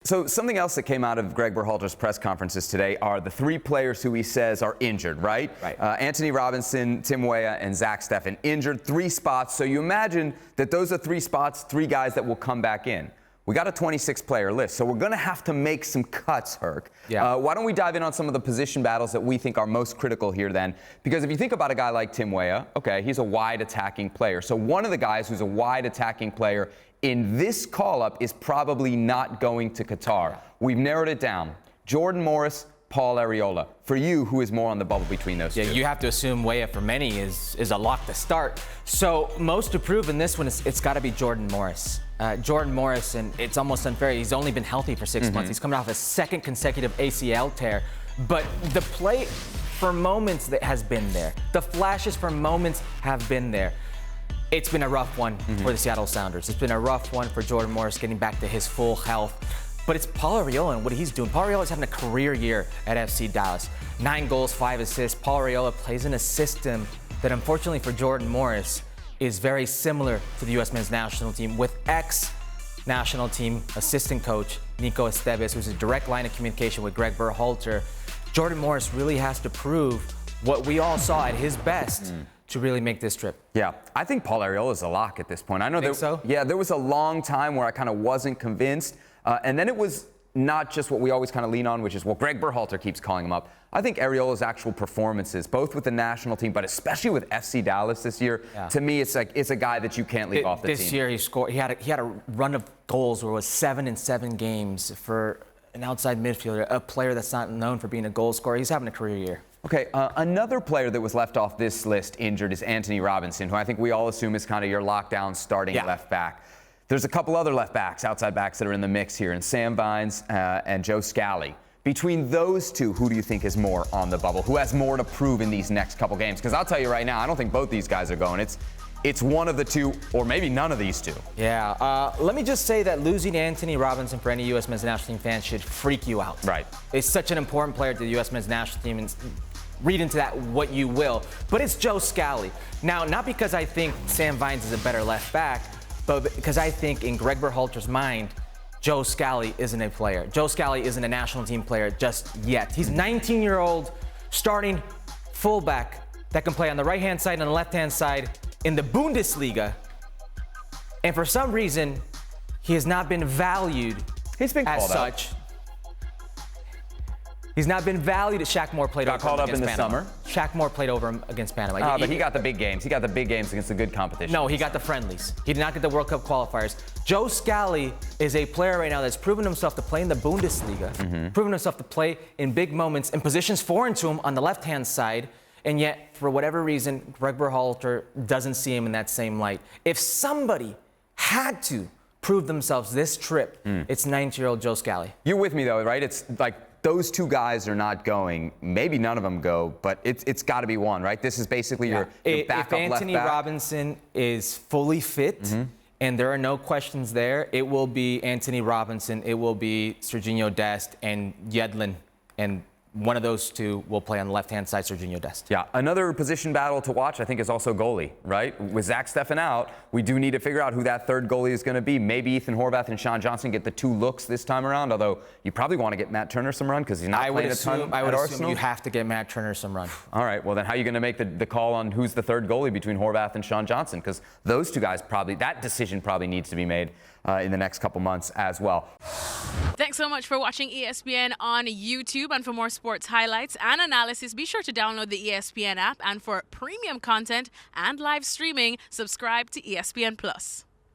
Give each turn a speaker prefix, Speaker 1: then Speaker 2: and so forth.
Speaker 1: So something else that came out of Greg Berhalter's press conferences today are the three players who he says are injured, right?
Speaker 2: Right.
Speaker 1: Anthony Robinson, Tim Weah, and Zach Steffen injured, 3 spots. So you imagine that those are 3 spots, 3 guys that will come back in. We got a 26-player list, so we're going to have to make some cuts, Herc.
Speaker 2: Yeah.
Speaker 1: Why don't we dive in on some of the position battles that we think are most critical here then? Because if you think about a guy like Tim Weah, okay, he's a wide attacking player. So one of the guys who's a wide attacking player in this call-up is probably not going to Qatar. We've narrowed it down. Jordan Morris, Paul Arriola. For you, who is more on the bubble between those two?
Speaker 2: Yeah, you have to assume Weah for many is a lock to start. So most to prove in this one, it's got to be Jordan Morris. Jordan Morris, and it's almost unfair, he's only been healthy for 6 months. He's coming off a second consecutive ACL tear. But the play for moments that has been there. The flashes for moments have been there. It's been a rough one for the Seattle Sounders. It's been a rough one for Jordan Morris getting back to his full health. But it's Paul Arriola and what he's doing. Paul Arriola is having a career year at FC Dallas. 9 goals, 5 assists. Paul Arriola plays in a system that, unfortunately for Jordan Morris, is very similar to the U.S. men's national team, with ex-national team assistant coach Nico Esteves, who's a direct line of communication with Greg Berhalter. Jordan Morris really has to prove what we all saw at his best to really make this trip.
Speaker 1: Yeah, I think Paul Arriola is a lock at this point. I know
Speaker 2: Think so?
Speaker 1: Yeah, there was a long time where I kind of wasn't convinced, and then it was not just what we always kind of lean on, which is, well, Greg Berhalter keeps calling him up. I think Arriola's actual performances, both with the national team, but especially with FC Dallas this year, to me, it's like it's a guy that you can't leave off the team.
Speaker 2: This year, he had a run of goals where it was 7 in 7 games for an outside midfielder, a player that's not known for being a goal scorer. He's having a career year.
Speaker 1: Okay, another player that was left off this list injured is Anthony Robinson, who I think we all assume is kind of your lockdown starting left back. There's a couple other left backs, outside backs that are in the mix here, and Sam Vines and Joe Scally. Between those two, who do you think is more on the bubble? Who has more to prove in these next couple games? Because I'll tell you right now, I don't think both these guys are going. It's one of the two, or maybe none of these two.
Speaker 2: Yeah, let me just say that losing Anthony Robinson for any U.S. men's national team fan should freak you out.
Speaker 1: Right.
Speaker 2: It's such an important player to the U.S. men's national team, and read into that what you will. But it's Joe Scally. Now, not because I think Sam Vines is a better left back, but because I think in Greg Berhalter's mind, Joe Scally isn't a player. Joe Scally isn't a national team player just yet. He's a 19-year-old starting fullback that can play on the right-hand side and the left-hand side in the Bundesliga. And for some reason, he has not been valued
Speaker 1: He's been
Speaker 2: as
Speaker 1: called
Speaker 2: such. He's not been valued. Shaq Moore played over him
Speaker 1: called up
Speaker 2: against
Speaker 1: in the
Speaker 2: Panama.
Speaker 1: summer.
Speaker 2: Shaq Moore played over him against Panama.
Speaker 1: But he got the big games. He got the big games against the good competition.
Speaker 2: No, he got the friendlies. He did not get the World Cup qualifiers. Joe Scally is a player right now that's proven himself to play in the Bundesliga, proven himself to play in big moments in positions foreign to him on the left-hand side, and yet, for whatever reason, Greg Berhalter doesn't see him in that same light. If somebody had to prove themselves this trip, it's 19-year-old Joe Scally.
Speaker 1: You're with me, though, right? It's like those two guys are not going. Maybe none of them go, but it's got to be one, right? This is basically your backup left back.
Speaker 2: If Anthony Robinson is fully fit, and there are no questions there, it will be Anthony Robinson, it will be Serginho Dest, and Yedlin, and one of those two will play on the left-hand side, Serginho Dest.
Speaker 1: Yeah, another position battle to watch, I think, is also goalie, right? With Zach Steffen out, we do need to figure out who that third goalie is going to be. Maybe Ethan Horvath and Sean Johnson get the 2 looks this time around, although you probably want to get Matt Turner some run because he's not playing a ton at Arsenal.
Speaker 2: I would assume you have to get Matt Turner some run.
Speaker 1: All right, well then how are you going to make the call on who's the third goalie between Horvath and Sean Johnson? Because those two guys that decision probably needs to be made in the next couple months as well.
Speaker 3: Thanks so much for watching ESPN on YouTube. And for more sports highlights and analysis, be sure to download the ESPN app. And for premium content and live streaming, subscribe to ESPN Plus.